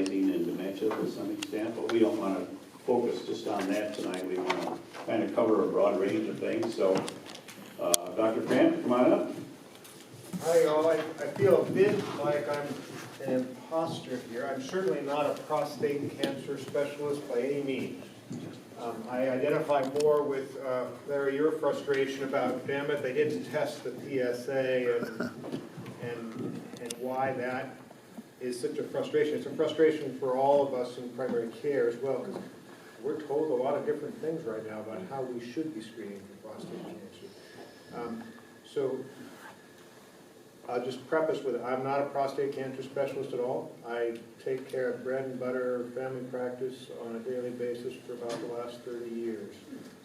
aging and dementia to some extent, but we don't want to focus just on that tonight. We want to kind of cover a broad range of things. So, Dr. Kramp, come on up. Hi all, I feel a bit like I'm an imposter here. I'm certainly not a prostate cancer specialist by any means. I identify more with, Larry, your frustration about, damn it, they didn't test the PSA and why that is such a frustration. It's a frustration for all of us in primary care as well, because we're told a lot of different things right now about how we should be screening for prostate cancer. So I'll just preface with, I'm not a prostate cancer specialist at all. I take care of bread and butter family practice on a daily basis for about the last 30 years.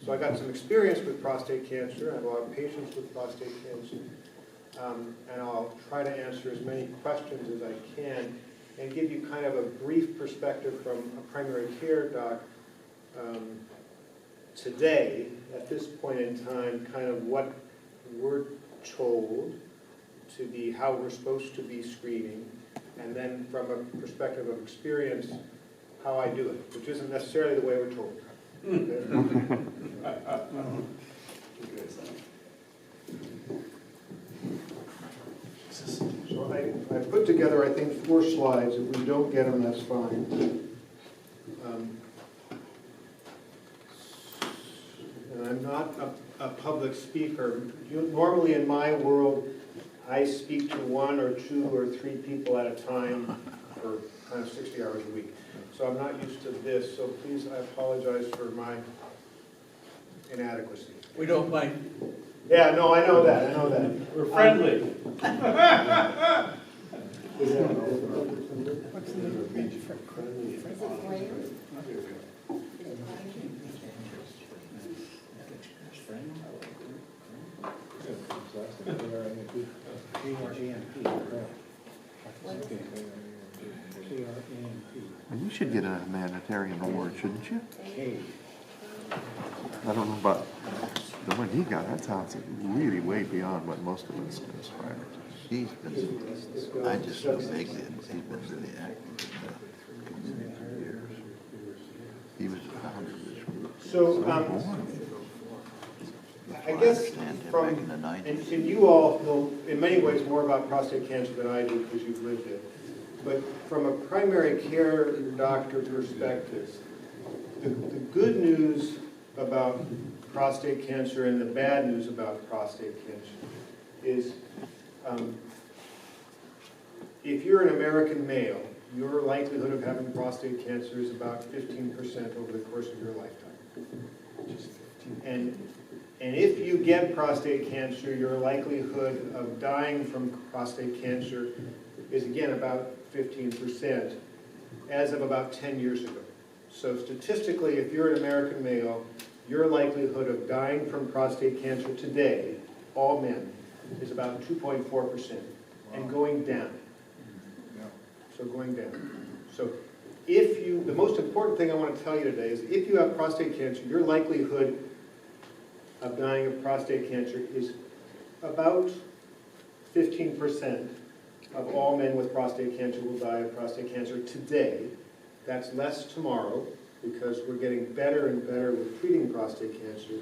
So I got some experience with prostate cancer. I have a lot of patients with prostate cancer. And I'll try to answer as many questions as I can and give you kind of a brief perspective from a primary care doc today, at this point in time, kind of what we're told to be how we're supposed to be screening, and then from a perspective of experience, how I do it, which isn't necessarily the way we're told. Okay? So I put together, I think, 4 slides. If we don't get them, that's fine. And I'm not a public speaker. Normally in my world, I speak to 1 or 2 or 3 people at a time for kind of 60 hours a week. So I'm not used to this, so please, I apologize for my inadequacy. We don't mind. Yeah, no, I know that. We're friendly. What's the name of the page? Is it Graham? You should get a humanitarian award, shouldn't you? I don't know about the one he got. That sounds really way beyond what most of us can aspire to. He's been, I just know vaguely, he's been really active in the community for years. He was the founder of this group. So, I guess from, back in the 90s. and you all know in many ways more about prostate cancer than I do because you've lived it. But from a primary care doctor perspective, the good news about prostate cancer and the bad news about prostate cancer is if you're an American male, your likelihood of having prostate cancer is about 15% over the course of your lifetime. And if you get prostate cancer, your likelihood of dying from prostate cancer is again about 15% as of about 10 years ago. So statistically, if you're an American male, your likelihood of dying from prostate cancer today, all men, is about 2.4% and going down. So going down. So if you, the most important thing I want to tell you today is if you have prostate cancer, your likelihood of dying of prostate cancer is about 15% of all men with prostate cancer will die of prostate cancer today. That's less tomorrow because we're getting better and better with treating prostate cancer.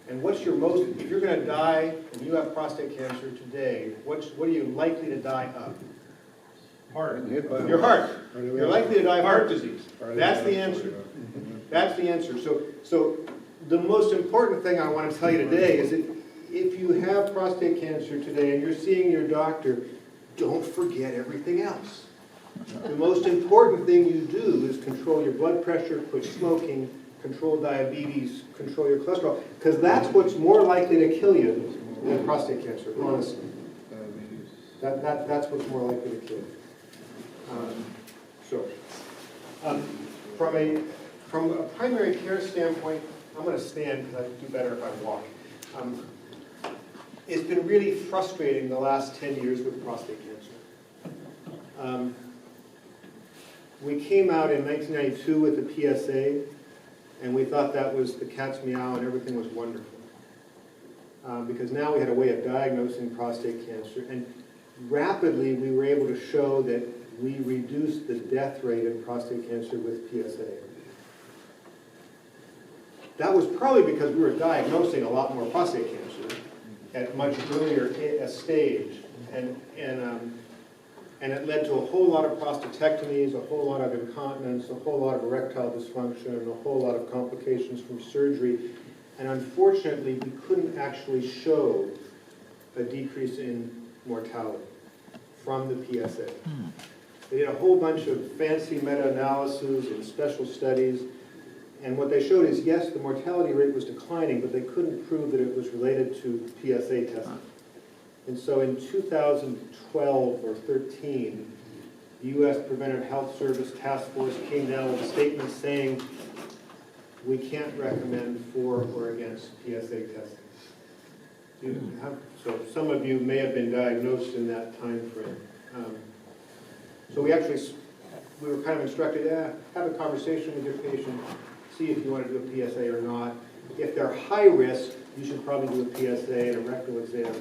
And what's your most, if you're going to die and you have prostate cancer today, what are you likely to die of? Heart. Your heart. You're likely to die of heart disease. That's the answer. That's the answer. So the most important thing I want to tell you today is that if you have prostate cancer today and you're seeing your doctor, don't forget everything else. The most important thing you do is control your blood pressure, quit smoking, control diabetes, control your cholesterol, because that's what's more likely to kill you than prostate cancer, honestly. That's what's more likely to kill you. From a primary care standpoint, I'm going to stand because I do better if I walk. It's been really frustrating the last 10 years with prostate cancer. We came out in 1992 with the PSA, and we thought that was the cat's meow and everything was wonderful. Because now we had a way of diagnosing prostate cancer, and rapidly we were able to show that we reduced the death rate in prostate cancer with PSA. That was probably because we were diagnosing a lot more prostate cancer at much earlier a stage, and it led to a whole lot of prostatectomies, a whole lot of incontinence, a whole lot of erectile dysfunction, and a whole lot of complications from surgery. And unfortunately, we couldn't actually show a decrease in mortality from the PSA. They did a whole bunch of fancy meta-analyses and special studies, and what they showed is, yes, the mortality rate was declining, but they couldn't prove that it was related to PSA testing. And so in 2012 or 13, the U.S. Preventive Health Service Task Force came down with a statement saying, we can't recommend for or against PSA testing. So some of you may have been diagnosed in that time frame. So we were kind of instructed, have a conversation with your patient, see if you want to do a PSA or not. If they're high risk, you should probably do a PSA and a rectal exam.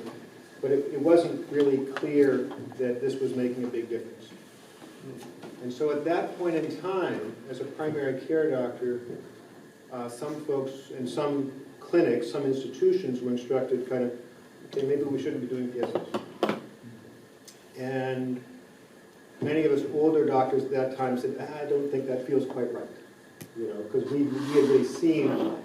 But it wasn't really clear that this was making a big difference. And so at that point in time, as a primary care doctor, some folks in some clinics, some institutions were instructed kind of, okay, maybe we shouldn't be doing PSAs. And many of us older doctors at that time said, I don't think that feels quite right. You know, because we had really seen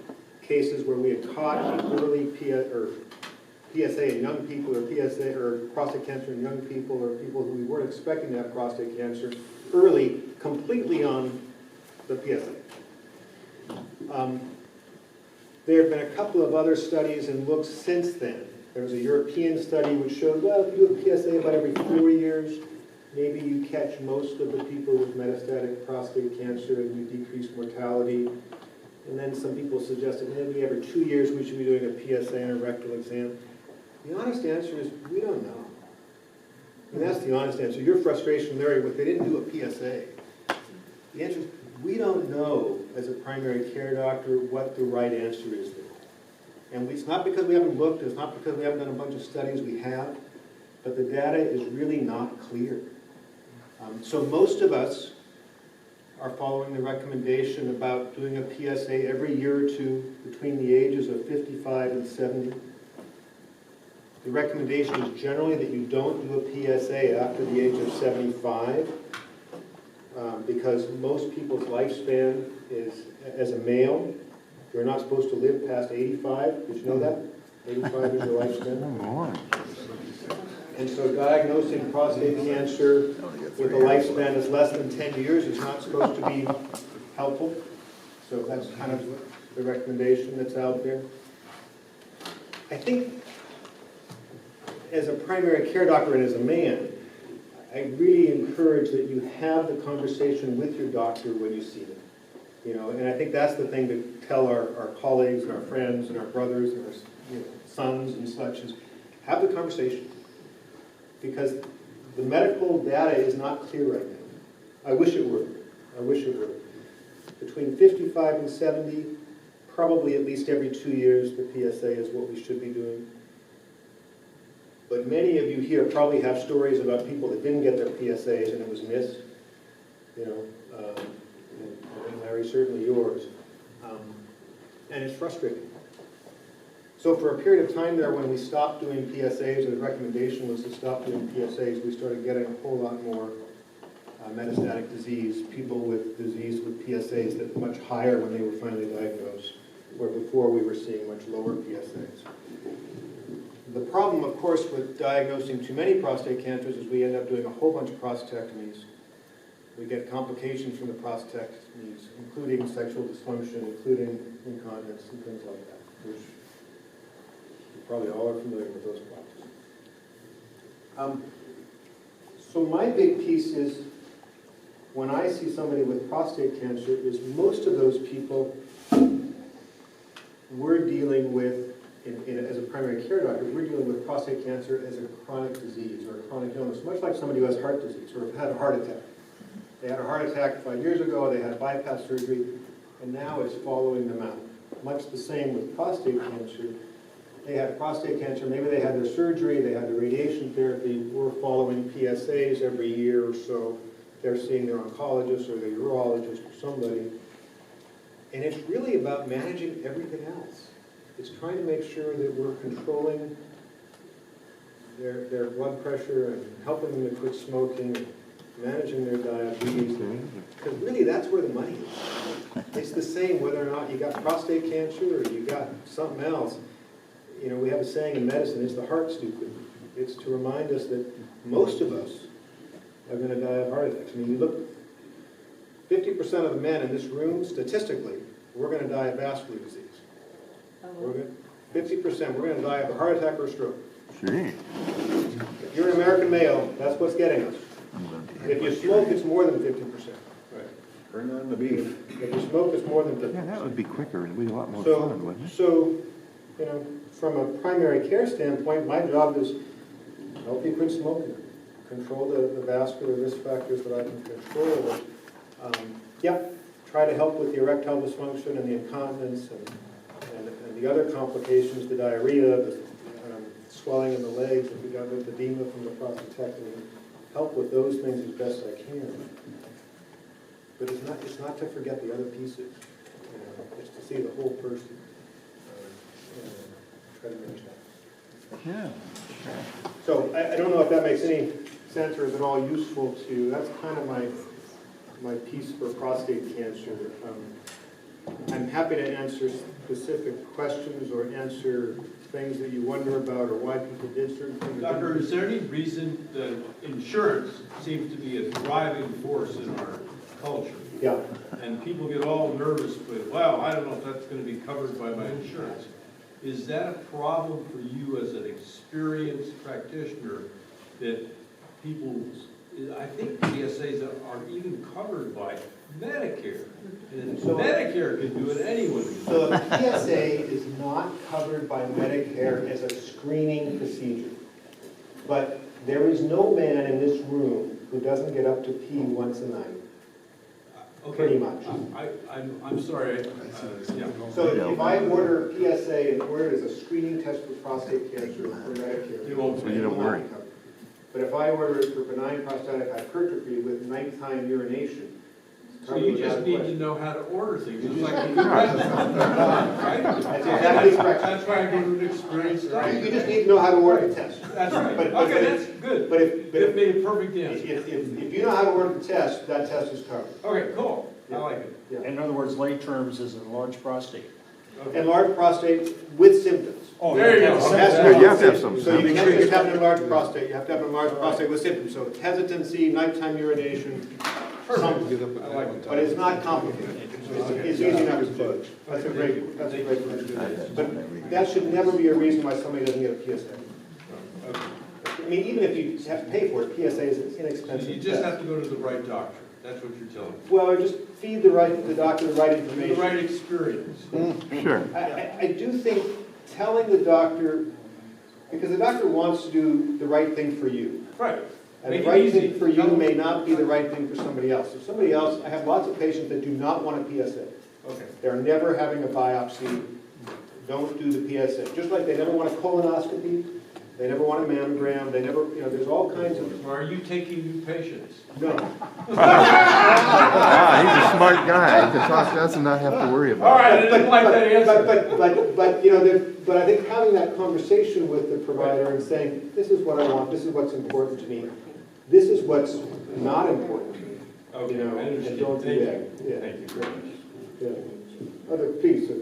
cases where we had caught early PSA in young people, or PSA or prostate cancer in young people, or people who we weren't expecting to have prostate cancer early, completely on the PSA. There have been a couple of other studies and looks since then. There was a European study which showed, well, if you do a PSA about every 4 years, maybe you catch most of the people with metastatic prostate cancer and you decrease mortality. And then some people suggested maybe every 2 years we should be doing a PSA and a rectal exam. The honest answer is we don't know. And that's the honest answer. Your frustration, Larry, with they didn't do a PSA. The answer is we don't know as a primary care doctor what the right answer is there. And it's not because we haven't looked, it's not because we haven't done a bunch of studies, we have, but the data is really not clear. So most of us are following the recommendation about doing a PSA every year or two between the ages of 55 and 70. The recommendation is generally that you don't do a PSA after the age of 75 because most people's lifespan is, as a male, you're not supposed to live past 85. Did you know that? 85 is your lifespan. And so diagnosing prostate cancer with a lifespan that's less than 10 years is not supposed to be helpful. So that's kind of the recommendation that's out there. I think as a primary care doctor and as a man, I really encourage that you have the conversation with your doctor when you see them. You know, and I think that's the thing to tell our colleagues and our friends and our brothers and our sons and such is have the conversation. Because the medical data is not clear right now. I wish it were. I wish it were. Between 55 and 70, probably at least every 2 years, the PSA is what we should be doing. But many of you here probably have stories about people that didn't get their PSAs and it was missed. You know, and Larry, certainly yours. And it's frustrating. So for a period of time there, when we stopped doing PSAs, or the recommendation was to stop doing PSAs, we started getting a whole lot more metastatic disease, people with disease with PSAs that were much higher when they were finally diagnosed, where before we were seeing much lower PSAs. The problem, of course, with diagnosing too many prostate cancers is we end up doing a whole bunch of prostatectomies. We get complications from the prostatectomies, including sexual dysfunction, including incontinence and things like that, which you probably all are familiar with those problems. So my big piece is, when I see somebody with prostate cancer, is most of those people we're dealing with, as a primary care doctor, we're dealing with prostate cancer as a chronic disease or a chronic illness, much like somebody who has heart disease or had a heart attack. They had a heart attack 5 years ago, they had bypass surgery, and now it's following them out. Much the same with prostate cancer. They had prostate cancer, maybe they had their surgery, they had the radiation therapy, we're following PSAs every year or so they're seeing their oncologist or their urologist or somebody. And it's really about managing everything else. It's trying to make sure that we're controlling their blood pressure and helping them to quit smoking, and managing their diabetes. Because really, that's where the money is. It's the same whether or not you got prostate cancer or you got something else. You know, we have a saying in medicine, is the heart stupid? It's to remind us that most of us are going to die of heart attacks. I mean, you look, 50% of the men in this room, statistically, we're going to die of vascular disease. We're going 50%, we're going to die of a heart attack or a stroke. Gee. If you're an American male, that's what's getting us. If you smoke, it's more than 50%. Bring on the beef. If you smoke, it's more than 50%. Yeah, that would be quicker and be a lot more So, fun, wouldn't it? so, you know, from a primary care standpoint, my job is help you quit smoking, control the vascular risk factors that I can control. Yep, try to help with the erectile dysfunction and the incontinence and the other complications, the diarrhea, the swelling in the legs, if we got edema from the prostatectomy, help with those things as best I can. But it's not to forget the other pieces. You know, it's to see the whole person. Try to manage that. Yeah. So I don't know if that makes any sense or is at all useful to you. That's kind of my piece for prostate cancer. I'm happy to answer specific questions or answer things that you wonder about or why people did certain things. Doctor, is there any reason that insurance seems to be a driving force in our culture? Yeah. And people get all nervous, but, well, I don't know if that's going to be covered by my insurance. Is that a problem for you as an experienced practitioner that people, I think PSAs are even covered by Medicare? And So- Medicare can do it, anyone can do it. So the PSA is not covered by Medicare as a screening procedure. But there is no man in this room who doesn't get up to pee once a night. Okay. Pretty much. I'm sorry, yeah. So if I order PSA and order it as a screening test for prostate cancer for Medicare. You won't So you don't worry. But if I order it for benign prostatic hypertrophy with nighttime urination. So you just need to know how to order things, just like you do. That's exactly correct. That's why I go to an experienced You doctor. just need to know how to order the test. That's right. But- Okay, that's good. But if, It made a perfect answer. if you know how to order the test, that test is covered. Okay, cool. I like it. Yeah. In other words, lay terms is enlarged prostate. Enlarged prostate with symptoms. Oh, There you go. It has Yeah, to be- you have to have some So you symptoms. can't just have an enlarged prostate, you have to have an enlarged prostate with symptoms. So hesitancy, nighttime urination, something. I like it. But it's not complicated. It's easy enough to do. That's a great question. But that should never be a reason why somebody doesn't get a PSA. Okay. I mean, even if you have to pay for it, PSA is an So inexpensive you just test. have to go to the right doctor. That's what you're telling me. Well, or just feed the doctor the right The information. right experience. Sure. I do think telling the doctor, because the doctor wants to do the right thing for you. Right. And Make the it right easy. thing for you may not be the right thing for somebody else. If somebody else, I have lots of patients that do not want a PSA. Okay. They're never having a biopsy, don't do the PSA. Just like they never want a colonoscopy, they never want a mammogram, they never, there's all kinds of, So are you taking new patients? no. Ah, he's a smart guy. He can talk to us and not have to worry All about it. right, I didn't like that answer. But I think having that conversation with the provider and saying, this is what I want, this is what's important to me, this is what's not important to me. Okay, I And understand. don't do Thank that. you. Yeah. Thank you very much. Yeah. Other piece of,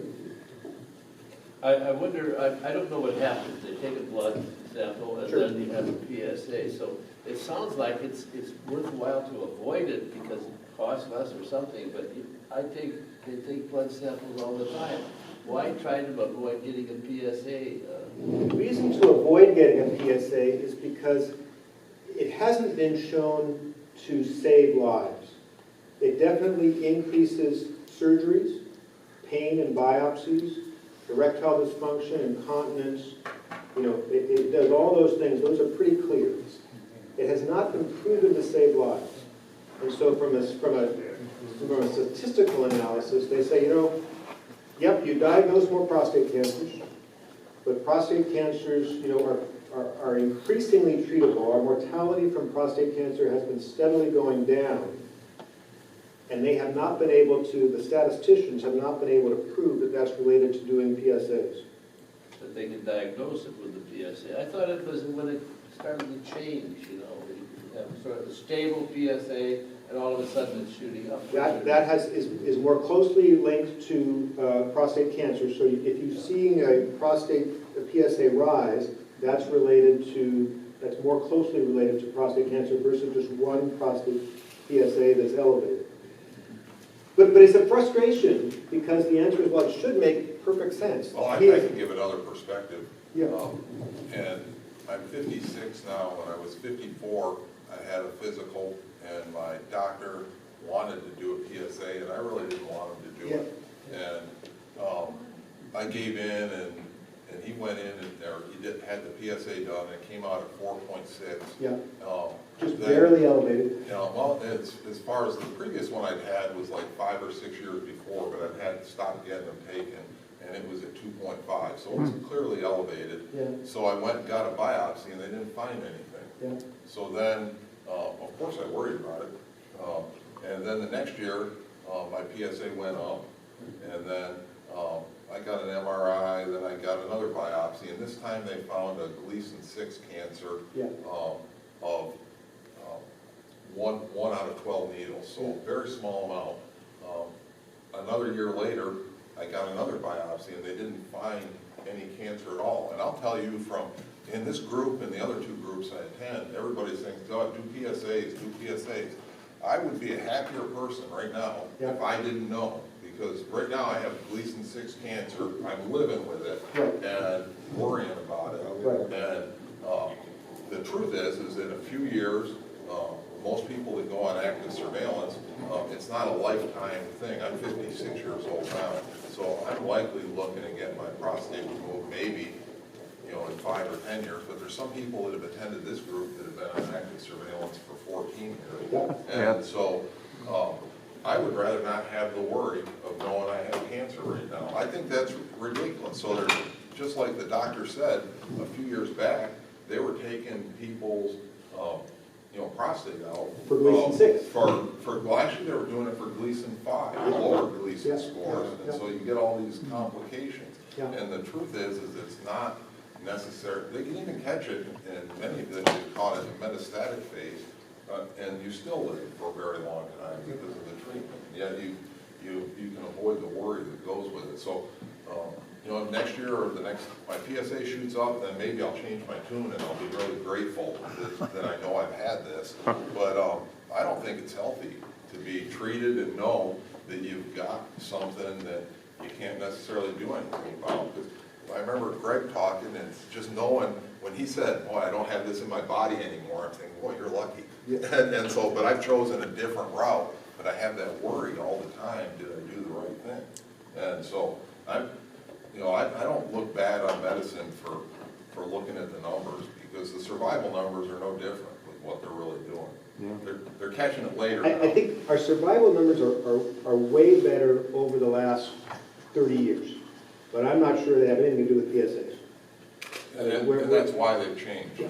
I wonder, I don't know what happens, they take a blood sample and then you have a PSA, so it sounds like it's worthwhile to avoid it because it costs less or something, but they take blood samples all the time. Why try to avoid getting a PSA? the reason to avoid getting a PSA is because it hasn't been shown to save lives. It definitely increases surgeries, pain and biopsies, erectile dysfunction, incontinence. It does all those things. Those are pretty clear. It has not been proven to save lives. And so from a statistical analysis, they say, yep, you diagnose more prostate cancers, but prostate cancers, are are increasingly treatable. Our mortality from prostate cancer has been steadily going down, and they have not been able to, the statisticians have not been able to prove that that's related to doing PSAs. That they can diagnose it with the PSA. I thought it was when it started to change, you know, you have sort of a stable PSA, and all of a sudden it's shooting up. That is more closely linked to prostate cancer. So if you're seeing a PSA rise, that's more closely related to prostate cancer versus just one prostate PSA that's elevated. But it's a frustration because the answer is, well, it should make perfect sense. Well, I can give another perspective. Yeah. And I'm 56 now. When I was 54, I had a physical, and my doctor wanted to do a PSA, and I really didn't want him to do it. And I gave in, and he went in, and he had the PSA done, and it came out at 4.6. Yeah. Just barely elevated. You know, well, as far as the previous one I'd had was like 5 or 6 years before, but I'd had stopped getting them taken, and it was at 2.5, so it was clearly elevated. Yeah. So I went and got a biopsy, and they didn't find anything. Yeah. So then, of course, I worried about it. And then the next year, my PSA went up, and then I got an MRI, then I got another biopsy, and this time they found a Gleason 6 cancer of 1 out of 12 needles, so a very small amount. Another year later, I got another biopsy, and they didn't find any cancer at all. And I'll tell you, from in this group and the other 2 groups I attend, everybody's saying, oh, do PSAs, do PSAs. I would be a happier person right now if I didn't know. Because right now I have Gleason 6 cancer, I'm living with it and worrying about it. And the truth is that in a few years, most people that go on active surveillance, it's not a lifetime thing. I'm 56 years old now, so I'm likely looking to get my prostate removed maybe, you know, in 5 or 10 years. But there's some people that have attended this group that have been on active surveillance for 14 years. And so I would rather not have the worry of knowing I have cancer right now. I think that's ridiculous. So there's, just like the doctor said a few years back, they were taking people's prostate out. For Gleason 6. Well, actually, they were doing it for Gleason 5, lower Gleason scores, and so you get all these complications. And the truth is it's not necessary. They can even catch it, and many of them get caught in the metastatic phase, and you still live for a very long time because of the treatment. Yeah, you can avoid the worry that goes with it. So, next year or my PSA shoots up, then maybe I'll change my tune and I'll be really grateful that I know I've had this. But I don't think it's healthy to be treated and know that you've got something that you can't necessarily do anything about. Because I remember Greg talking, and it's just knowing when he said, boy, I don't have this in my body anymore, I'm thinking, boy, you're lucky. And so, but I've chosen a different route, but I have that worry all the time, did I do the right thing? And so I don't look bad on medicine for looking at the numbers, because the survival numbers are no different with what they're really doing. They're catching it later. I think our survival numbers are way better over the last 30 years, but I'm not sure they have anything to do with PSAs. And that's why they've changed.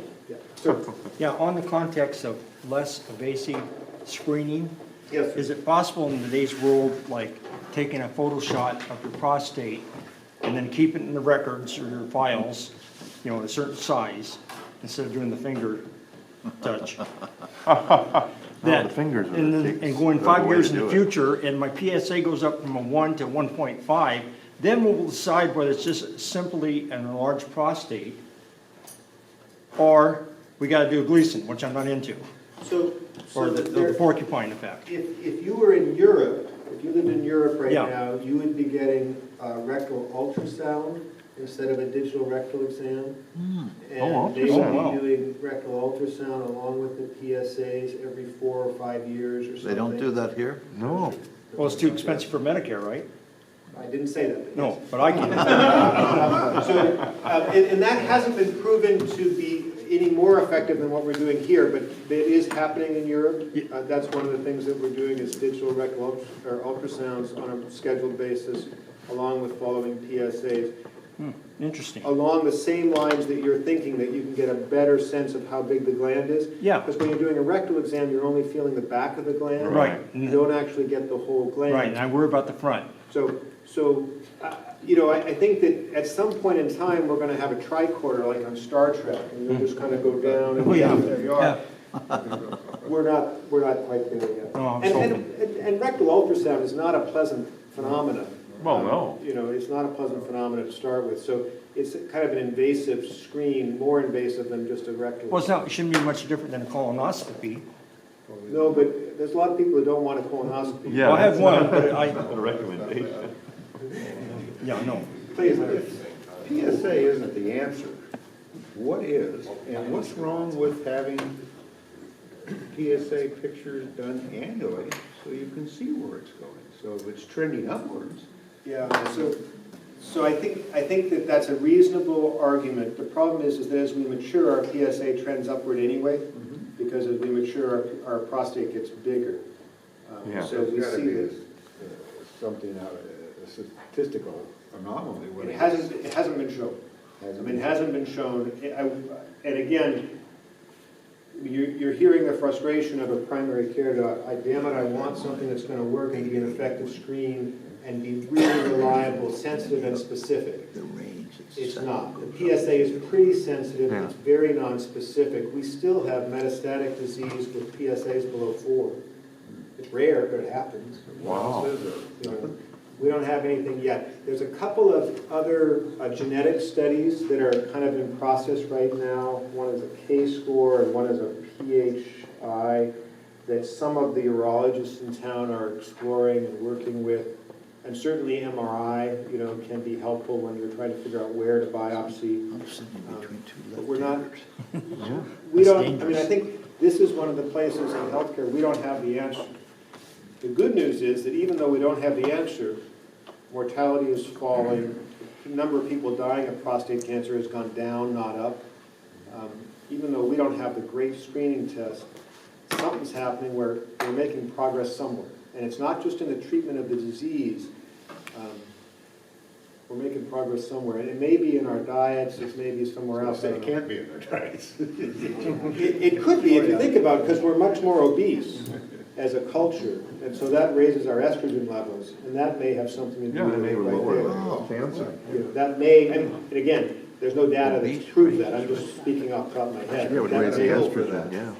Yeah, on the context of less invasive screening, Yes, sir. is it possible in today's world, like taking a photo shot of your prostate and then keep it in the records or your files, a certain size, instead of doing the finger touch? The fingers are and going the 5 way years to in the do it. future, and my PSA goes up from a 1 to 1.5, then we'll decide whether it's just simply an enlarged prostate, or we gotta do a Gleason, which I'm not into, or the porcupine effect. If you were in Europe, if you lived in Europe right Yeah. now, you would be getting a rectal ultrasound instead of a digital rectal exam. And they ultrasound. would be doing rectal ultrasound along with the PSAs every 4 or 5 years or something. They don't do that here? No. Well, it's too expensive for Medicare, right? I didn't say that. But No, yes. but I can. And that hasn't been proven to be any more effective than what we're doing here, but it is happening in Europe. That's one of the things that we're doing is digital rectal ultrasounds on a scheduled basis, along with following PSAs. Interesting. along the same lines that you're thinking, that you can get a better sense of how big the gland is. Yeah. Because when you're doing a rectal exam, you're only feeling the back of the gland. Right. You don't actually get the whole gland. Right, and I worry about the front. So, I think that at some point in time, we're gonna have a tricorder like on Star Trek, and you'll just kind of go down and Oh, yeah. there you are. We're not quite there yet. No, I was And rectal ultrasound is not a pleasant phenomenon. Well, no. It's not a pleasant phenomenon to start with, so it's kind of an invasive screen, more invasive than just a rectal. Well, it shouldn't be much different than a colonoscopy. No, but there's a lot of people who don't want a colonoscopy. Yeah. Well, I have one, but A recommendation. yeah, no. Please, PSA isn't the answer. What is, and what's wrong with having PSA pictures done annually so you can see where it's going? So if it's trending upwards. yeah, so I think that that's a reasonable argument. The problem is that as we mature, our PSA trends upward anyway, because as we mature, our prostate gets bigger. Yeah. So we There's gotta see be that something out, a statistical anomaly. when it hasn't been shown. It hasn't been shown. And again, you're hearing the frustration of a primary care doc. Damn it, I want something that's going to work and be an effective screen and be really reliable, sensitive, and specific. The range. It's not. The PSA is pretty sensitive. Yeah. It's very non-specific. We still have metastatic disease with PSAs below 4. It's rare, but it happens. Wow. You know, we don't have anything yet. There's a couple of other genetic studies that are kind of in process right now. One is a K-score and one is a PHI that some of the urologists in town are exploring and working with. And certainly MRI, can be helpful when you're trying to figure out where to biopsy. I'm sitting between two But we're not, left-handers. we That's don't, dangerous. I think this is one of the places in healthcare we don't have the answer. The good news is that even though we don't have the answer, mortality is falling, the number of people dying of prostate cancer has gone down, not up. Even though we don't have the great screening test, something's happening where we're making progress somewhere. And it's not just in the treatment of the disease. We're making progress somewhere. And it may be in our diets, it may be somewhere else. I It don't know. can't be in their diets. It could be, if you think about it, because we're much more obese as a culture. And so that raises our estrogen levels, and that may have something to do Yeah, with they it were right lower there. cancer. That may, and again, there's no data that's proved that. I'm just speaking off the top of my head. Yeah, it would That raise the may help. estrogen, yeah.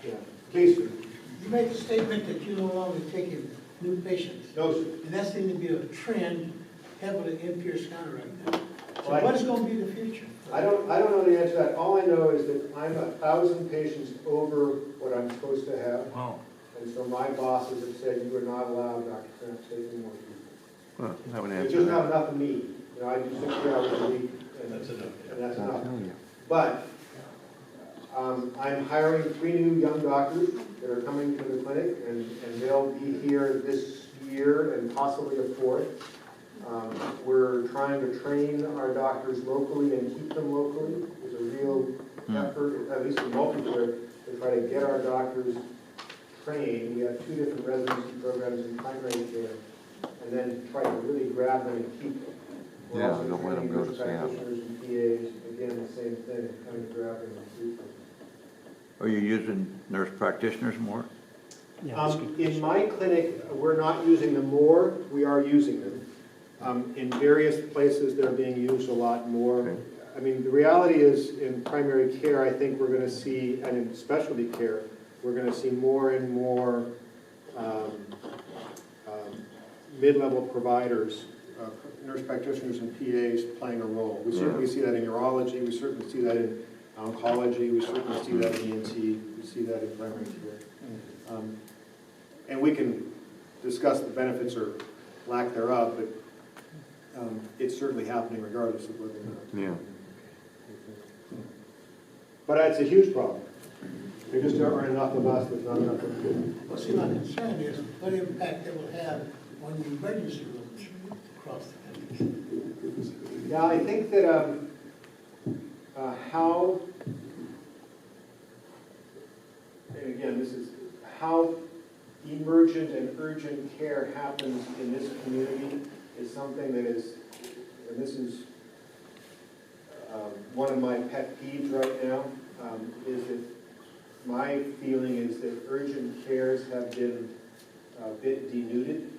Yeah. Please, You made the statement that you no longer taking new patients, no, sir. and that seems to be a trend heavily in Pierce County right now. So Well, what is going to be the future? I don't know the answer to that. All I know is that I'm 1,000 patients over what I'm supposed to have. Wow. And so my bosses have said, you are not allowed, Dr. Kramp, to take any more people. Well, that would There's answer just not that. enough of me. I do 60 hours a week, and that's I'm enough. telling you. But I'm hiring 3 new young doctors that are coming to the clinic, and they'll be here this year and possibly a 4th. We're trying to train our doctors locally and keep them locally. There's a real effort, at least in multi-care, to try to get our doctors trained. We have 2 different residency programs in primary care, and then try to really grab them and keep them. We're Yeah, also don't let them training go to nurse Seattle. practitioners and PAs, again, the same thing, kind of grab them and keep them. Are you using nurse practitioners more? Yeah, that's good. In my clinic, we're not using them more, we are using them. In various places, they're being used a lot more. Okay. I mean, the reality is, in primary care, I think we're gonna see, and in specialty care, we're gonna see more and more mid-level providers, nurse practitioners and PAs playing a role. We certainly see that in urology, we certainly see that in oncology, we certainly see that in ENT, we see that in primary care. And we can discuss the benefits or lack thereof, but it's certainly happening regardless of whether or not. Yeah. But it's a huge problem. There just aren't enough of us, there's not enough of them. Well, see, my concern is what impact it will have on the emergency rooms across the country. Yeah, I think that how, and again, this is how emergent and urgent care happens in this community is something that is and this is one of my pet peeves right now, is that my feeling is that urgent cares have been a bit denuded.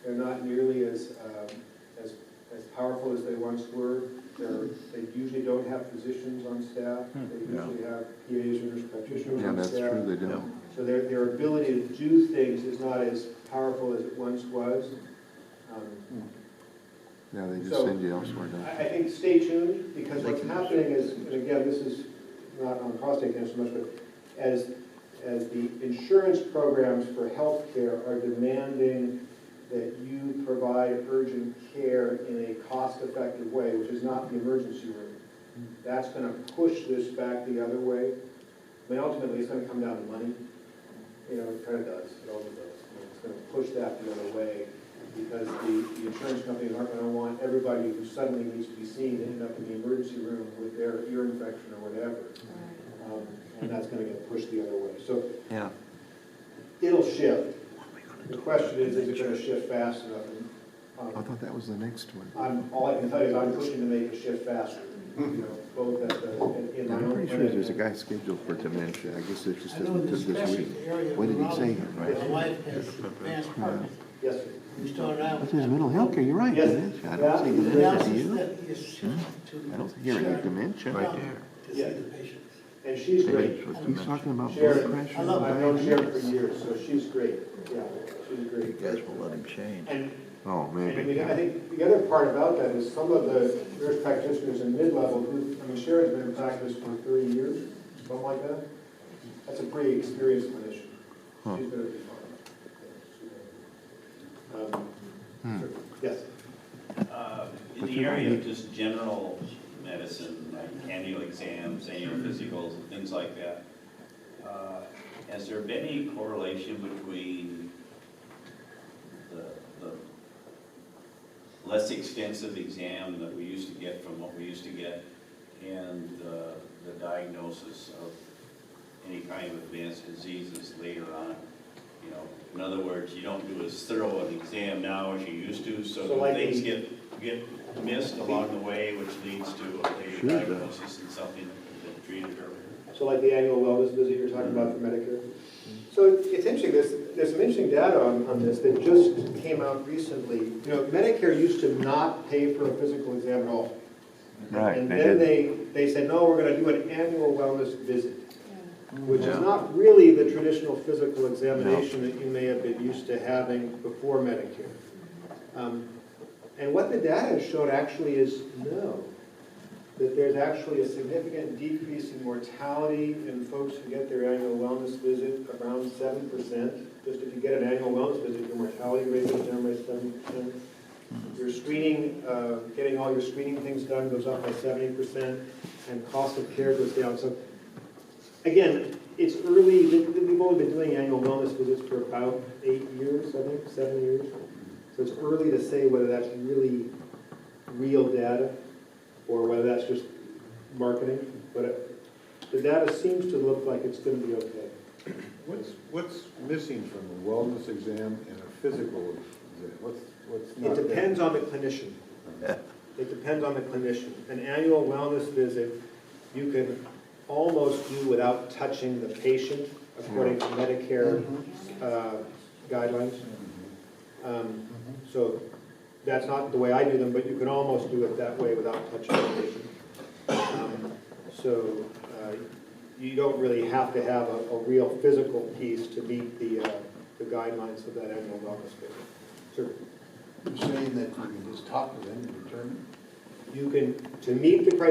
They're not nearly as powerful as they once were. They usually don't have physicians on staff. They usually have PAs or nurse practitioners Yeah, on that's staff. true, they do. So their ability to do things is not as powerful as it once was. Yeah, they just So, send you elsewhere, don't I think stay tuned, because what's happening is, and again, this is not on prostate cancer so much, but as the insurance programs for healthcare are demanding that you provide urgent care in a cost-effective way, which is not the emergency room, that's going to push this back the other way. I mean, ultimately, it's going to come down to money. You know, it kind of does. It always does. It's going to push that the other way, because the insurance companies aren't going to want everybody who suddenly needs to be seen to end up in the emergency room with their ear infection or whatever. And that's going to get pushed the other way. So Yeah. it'll shift. The question is it going to shift fast enough? And, I thought that was the next one. all I can tell you is I'm pushing to make it shift faster. You know, both at the, in my I'm own pretty sure clinic there's a and- guy scheduled for dementia. I guess it just I know in took this this week. specific area. When did he say it, My right? wife has advanced Parkinson's. Yes, sir. We started out. That's his mental health care, you're right, Yes. dementia. I Yeah. don't think The it's dementia, analysis do you? that he is sent to. I don't think you're any dementia. Sharon Right there. To see Yeah. the patients. And she's great. He's talking about blood Sharon, pressure. I love I've her. known Sharon for years, so she's great. Yeah, she's You great. guys won't let him change. And Oh, I maybe. mean, I think the other part about that is some of the nurse practitioners in mid-level who, I mean, Sharon's been in practice for 30 years, something like that. That's a pretty experienced clinician. Huh. She's going to be fine. Sure. Yes. In But the you're area right. of just general medicine, like annual exams, annual physicals, and things like that, has there been any correlation between the less extensive exam that we used to get from what we used to get and the diagnosis of any kind of advanced diseases later on? You know, in other words, you don't do as thorough an exam now as you used to, so So do like things the- get missed along the way, which leads to a later Sure does. diagnosis and something that can be treated earlier. So like the annual wellness visit you're talking about for Medicare? So it's interesting, there's some interesting data on this that just came out recently. You know, Medicare used to not pay for a physical exam at all. Right, And they then did. they said, no, we're going to do an annual wellness visit, which is Yeah. not really the traditional physical examination that you may have been used to having before Medicare. And what the data showed actually is no, that there's actually a significant decrease in mortality in folks who get their annual wellness visit, around 7%. Just if you get an annual wellness visit, your mortality rate goes down by 7%. Your screening, getting all your screening things done goes up by 70%, and cost of care goes down. So again, it's early. We've only been doing annual wellness visits for about 8 years, I think, 7 years. So it's early to say whether that's really real data or whether that's just marketing. But the data seems to look like it's going to be okay. What's missing from a wellness exam and a physical exam? What's not It there? depends on the clinician. It depends on the clinician. An annual wellness visit, you can almost do without touching the patient, according to Medicare guidelines. So that's not the way I do them, but you can almost do it that way without touching the patient. So you don't really have to have a real physical piece to meet the guidelines of that annual wellness visit. Sure. You're saying that you can just talk to them and determine? You can, to meet the criteria